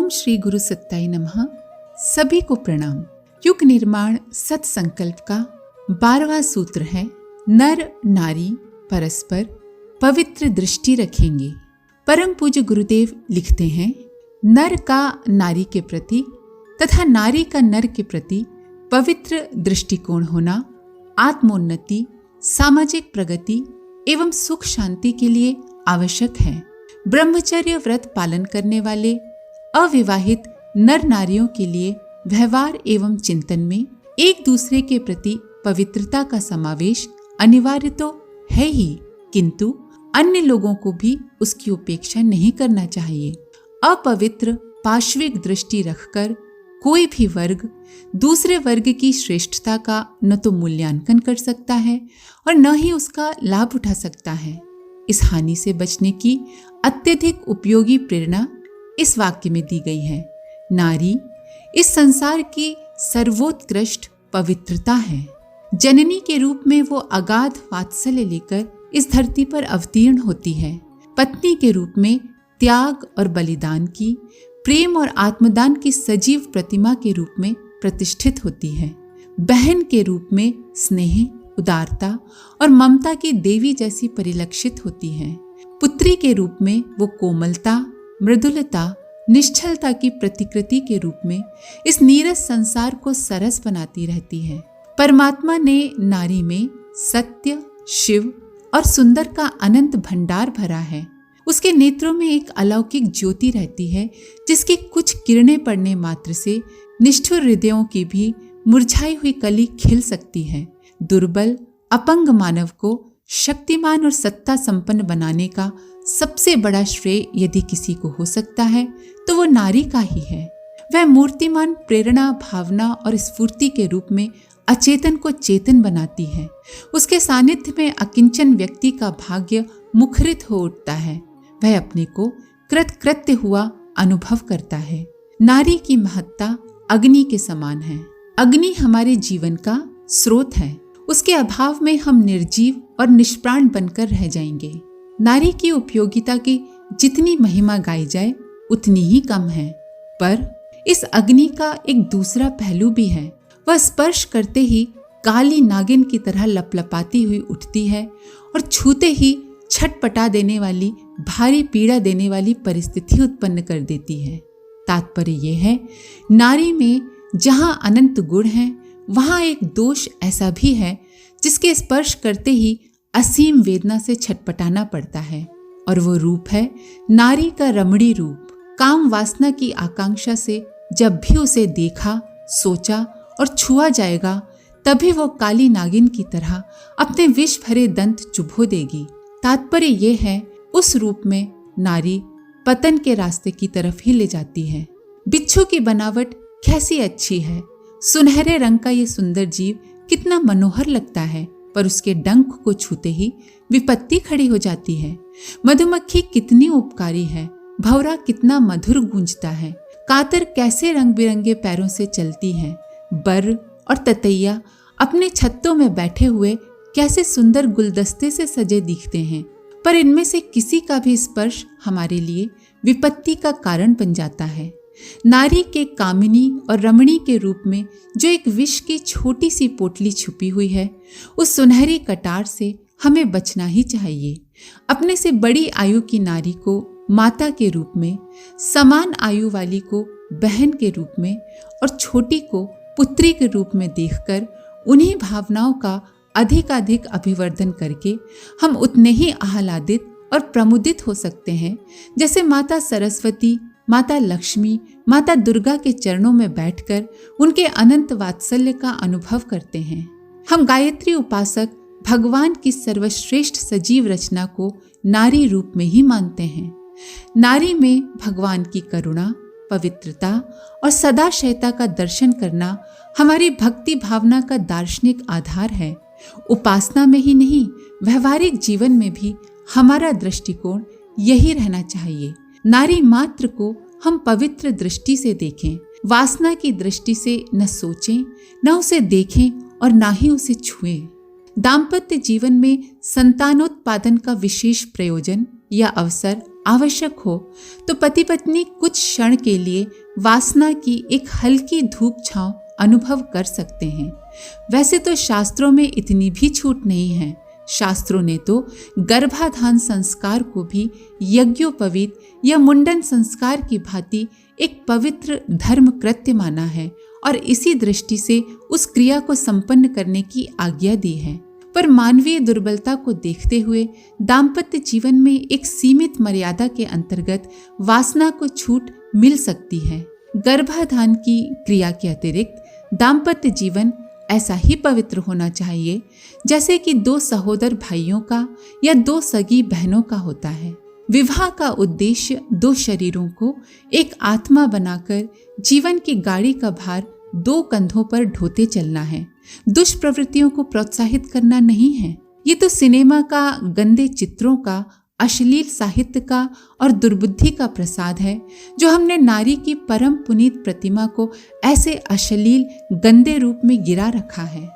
श्री गुरु सत्ताई नमः। सभी को प्रणाम। युग निर्माण सत संकल्प का 12वां सूत्र है, नर नारी परस्पर पवित्र दृष्टि रखेंगे। परम पूज्य गुरुदेव लिखते हैं, नर का नारी के प्रति तथा नारी का नर के प्रति पवित्र दृष्टिकोण होना आत्मोन्नति, सामाजिक प्रगति एवं सुख शांति के लिए आवश्यक है। ब्रह्मचर्य व्रत पालन करने वाले अविवाहित नर नारियों के लिए व्यवहार एवं चिंतन में एक दूसरे के प्रति पवित्रता का समावेश अनिवार्य तो है ही, किंतु अन्य लोगों को भी उसकी उपेक्षा नहीं करना चाहिए। अपवित्र पार्श्विक दृष्टि रखकर कोई भी वर्ग दूसरे वर्ग की श्रेष्ठता का न तो मूल्यांकन कर सकता है और न ही उसका लाभ उठा सकता है। इस हानि से बचने की अत्यधिक उपयोगी प्रेरणा इस वाक्य में दी गई है। नारी इस संसार की सर्वोत्कृष्ट पवित्रता है। जननी के रूप में वो अगाध वात्सल्य लेकर इस धरती पर अवतीर्ण होती है। पत्नी के रूप में त्याग और बलिदान की, प्रेम और आत्मदान की सजीव प्रतिमा के रूप में प्रतिष्ठित होती है। बहन के रूप में स्नेह, उदारता और ममता की देवी जैसी परिलक्षित होती है। पुत्री के रूप में वो कोमलता, मृदुलता, निश्चलता की प्रतिकृति के रूप में इस नीरस संसार को सरस बनाती रहती है। परमात्मा ने नारी में सत्य, शिव और सुंदर का अनंत भंडार भरा है। उसके नेत्रों में एक अलौकिक ज्योति रहती है, जिसकी कुछ किरणें पड़ने मात्र से निष्ठुर हृदयों की भी मुरझाई हुई कली खिल सकती है। दुर्बल अपंग मानव को शक्तिमान और सत्ता संपन्न बनाने का सबसे बड़ा श्रेय यदि किसी को हो सकता है तो वो नारी का ही है। वह मूर्तिमान प्रेरणा, भावना और स्फूर्ति के रूप में अचेतन को चेतन बनाती है। उसके सानिध्य में अकिंचन व्यक्ति का भाग्य मुखरित हो उठता है। वह अपने को कृतकृत्य हुआ अनुभव करता है। नारी की महत्ता अग्नि के समान है। अग्नि हमारे जीवन का स्रोत है। उसके अभाव में हम निर्जीव और निष्प्राण बनकर रह जाएंगे। नारी की उपयोगिता की जितनी महिमा गाई जाए उतनी ही कम है। पर इस अग्नि का एक दूसरा पहलू भी है। वह स्पर्श करते ही काली नागिन की तरह लपलपाती हुई उठती है और छूते ही छटपटा देने वाली, भारी पीड़ा देने वाली परिस्थिति उत्पन्न कर देती है। तात्पर्य यह है, नारी में जहां अनंत गुण हैं, वहां एक दोष ऐसा भी है जिसके स्पर्श करते ही असीम वेदना से छटपटाना पड़ता है, और वो रूप है नारी का रमणी रूप। काम वासना की आकांक्षा से जब भी उसे देखा, सोचा और छुआ जाएगा, तभी वो काली नागिन की तरह अपने विष भरे दंत चुभो देगी। तात्पर्य ये है, उस रूप में नारी पतन के रास्ते की तरफ ही ले जाती है। बिच्छू की बनावट कैसी अच्छी है। सुनहरे रंग का ये सुंदर जीव कितना मनोहर लगता है, पर उसके डंक को छूते ही विपत्ति खड़ी हो जाती है। मधुमक्खी कितनी उपकारी है। भंवरा कितना मधुर गूंजता है। कातर कैसे रंग बिरंगे पैरों से चलती है। बर और ततैया अपने छत्तों में बैठे हुए कैसे सुंदर गुलदस्ते से सजे दिखते हैं, पर इनमें से किसी का भी स्पर्श हमारे लिए विपत्ति का कारण बन जाता है। नारी के कामिनी और रमणी के रूप में जो एक विष की छोटी सी पोटली छुपी हुई है, उस सुनहरी कटार से हमें बचना ही चाहिए। अपने से बड़ी आयु की नारी को माता के रूप में, समान आयु वाली को बहन के रूप में और छोटी को पुत्री के रूप में देखकर उन्हीं भावनाओं का अधिकाधिक अभिवर्धन करके हम उतने ही आह्लादित और प्रमुदित हो सकते हैं जैसे माता सरस्वती, माता लक्ष्मी, माता दुर्गा के चरणों में बैठकर उनके अनंत वात्सल्य का अनुभव करते हैं। हम गायत्री उपासक भगवान की सर्वश्रेष्ठ सजीव रचना को नारी रूप में ही मानते हैं। नारी में भगवान की करुणा, पवित्रता और सदाशयता का दर्शन करना हमारी भक्ति भावना का दार्शनिक आधार है। उपासना में ही नहीं, व्यवहारिक जीवन में भी हमारा दृष्टिकोण यही रहना चाहिए। नारी मात्र को हम पवित्र दृष्टि से देखें, वासना की दृष्टि से न सोचें, न उसे देखें और न ही उसे छुएं। दाम्पत्य जीवन में संतानोत्पादन का विशेष प्रयोजन या अवसर आवश्यक हो तो पति पत्नी कुछ क्षण के लिए वासना की एक हल्की धूप छांव अनुभव कर सकते हैं। वैसे तो शास्त्रों में इतनी भी छूट नहीं है। शास्त्रों ने तो गर्भाधान संस्कार को भी यज्ञोपवीत या मुंडन संस्कार की भांति एक पवित्र धर्म कृत्य माना है और इसी दृष्टि से उस क्रिया को संपन्न करने की आज्ञा दी है। पर मानवीय दुर्बलता को देखते हुए दाम्पत्य जीवन में एक सीमित मर्यादा के अंतर्गत वासना को छूट मिल सकती है। गर्भाधान की क्रिया के अतिरिक्त दाम्पत्य जीवन ऐसा ही पवित्र होना चाहिए जैसे कि दो सहोदर भाइयों का या दो सगी बहनों का होता है। विवाह का उद्देश्य दो शरीरों को एक आत्मा बनाकर जीवन की गाड़ी का भार दो कंधों पर ढोते चलना है, दुष्प्रवृत्तियों को प्रोत्साहित करना नहीं है। ये तो सिनेमा का, गंदे चित्रों का, अश्लील साहित्य का और दुर्बुद्धि का प्रसाद है जो हमने नारी की परम पुनीत प्रतिमा को ऐसे अश्लील गंदे रूप में गिरा रखा है।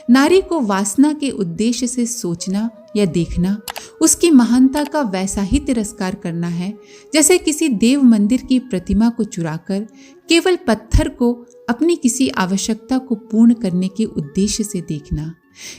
नारी को वासना के उद्देश्य से सोचना या देखना उसकी महानता का वैसा ही तिरस्कार करना है जैसे किसी देव मंदिर की प्रतिमा को चुराकर केवल पत्थर को अपनी किसी आवश्यकता को पूर्ण करने के उद्देश्य से देखना।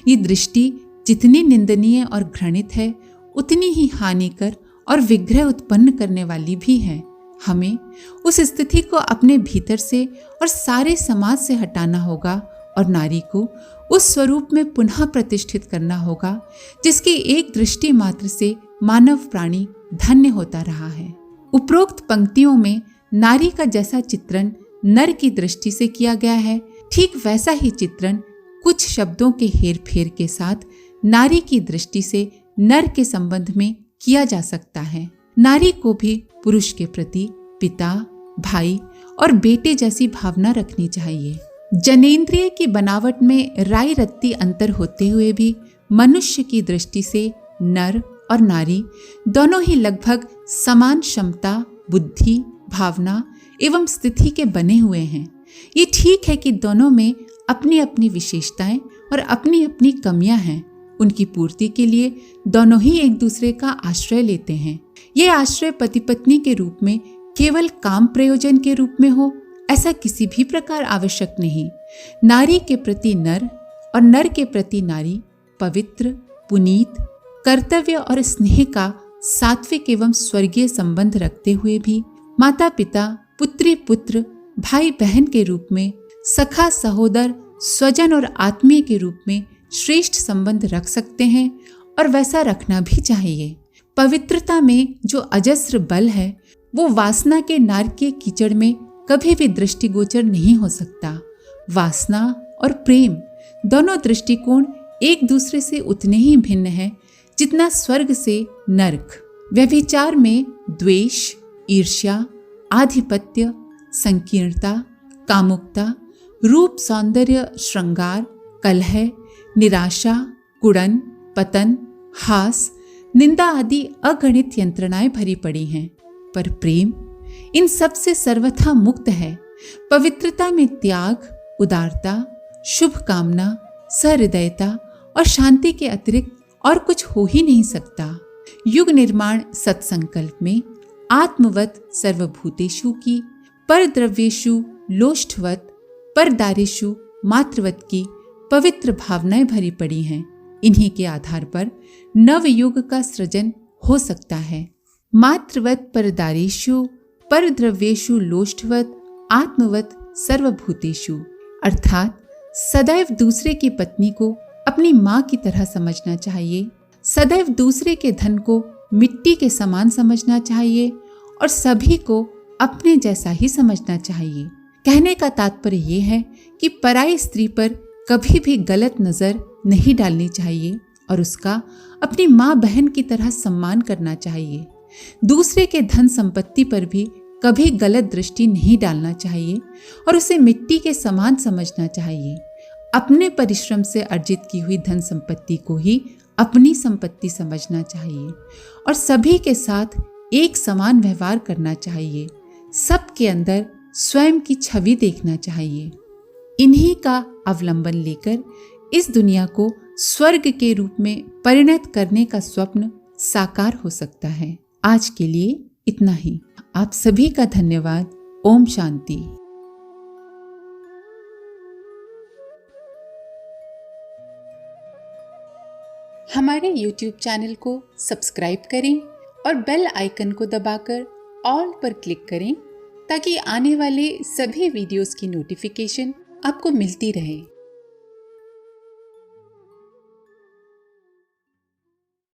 ये दृष्टि जितनी निंदनीय और घृणित है उतनी ही हानिकर और विग्रह उत्पन्न करने वाली भी है। हमें उस स्थिति को अपने भीतर से और सारे समाज से हटाना होगा और नारी को उस स्वरूप में पुनः प्रतिष्ठित करना होगा जिसकी एक दृष्टि मात्र से मानव प्राणी धन्य होता रहा है। उपरोक्त पंक्तियों में नारी का जैसा चित्रण नर की दृष्टि से किया गया है, ठीक वैसा ही चित्रण कुछ शब्दों के हेरफेर के साथ नारी की दृष्टि से नर के संबंध में किया जा सकता है। नारी को भी पुरुष के प्रति पिता, भाई और बेटे जैसी भावना रखनी चाहिए। जनेंद्रिय की बनावट में राई रत्ती अंतर होते हुए भी मनुष्य की दृष्टि से नर और नारी दोनों ही लगभग समान क्षमता, बुद्धि, भावना एवं स्थिति के बने हुए हैं। ये ठीक है कि दोनों में अपनी अपनी विशेषताएं और अपनी अपनी कमियां हैं। उनकी पूर्ति के लिए दोनों ही एक दूसरे का आश्रय लेते हैं। ये आश्रय पति पत्नी के रूप में केवल काम प्रयोजन के रूप में हो ऐसा किसी भी प्रकार आवश्यक नहीं। नारी के प्रति नर और नर के प्रति नारी पवित्र, पुनीत, कर्तव्य और स्नेह का सात्विक एवं स्वर्गीय संबंध रखते हुए भी माता पिता, पुत्री पुत्र, भाई बहन के रूप में, सखा सहोदर, स्वजन और आत्मीय के रूप में श्रेष्ठ संबंध रख सकते हैं और वैसा रखना भी चाहिए। पवित्रता में जो अजस्र बल है वो वासना के नारकीय कीचड़ में कभी भी दृष्टिगोचर नहीं हो सकता। वासना और प्रेम दोनों दृष्टिकोण एक दूसरे से उतने ही भिन्न हैं जितना स्वर्ग से नरक। व्यभिचार में द्वेष, ईर्ष्या, आधिपत्य, संकीर्णता, कामुकता, रूप, सौंदर्य, श्रृंगार, कलह, निराशा, कुड़न, पतन, हास, निंदा आदि अगणित यंत्रणाएं भरी पड़ी हैं। पर प्रेम इन सब से सर्वथा मुक्त है। पवित्रता में त्याग, उदारता, शुभ कामना, सहृदयता और शांति के अतिरिक्त और कुछ हो ही नहीं सकता। युग निर्माण सत्संकल्प में आत्मवत सर्वभूतेषु की, परद्रव्येषु लोष्ठवत, परदारेषु मातृवत की पवित्र भावनाएं भरी पड़ी हैं। इन्हीं के आधार पर नव युग का सृजन हो सकता है। मातृवत परदारेषु, परद्रव्येषु लोष्ठवत, आत्मवत सर्वभूतेषु, अर्थात सदैव दूसरे की पत्नी को अपनी माँ की तरह समझना चाहिए, सदैव दूसरे के धन को मिट्टी के समान समझना चाहिए और सभी को अपने जैसा ही समझना चाहिए। कहने का तात्पर्य ये है कि पराई स्त्री पर कभी भी गलत नजर नहीं डालनी चाहिए और उसका अपनी माँ बहन की तरह सम्मान करना चाहिए। दूसरे के धन संपत्ति पर भी कभी गलत दृष्टि नहीं डालना चाहिए और उसे मिट्टी के समान समझना चाहिए। अपने परिश्रम से अर्जित की हुई धन संपत्ति को ही अपनी संपत्ति समझना चाहिए और सभी के साथ एक समान व्यवहार करना चाहिए। सबके अंदर स्वयं की छवि देखना चाहिए। इन्हीं का अवलंबन लेकर इस दुनिया को स्वर्ग के रूप में परिणत करने का स्वप्न साकार हो सकता है। आज के लिए इतना ही। आप सभी का धन्यवाद। ओम शांति। हमारे YouTube चैनल को सब्सक्राइब करें और बेल आइकन को दबाकर ऑल पर क्लिक करें ताकि आने वाले सभी वीडियोस की नोटिफिकेशन आपको मिलती रहे।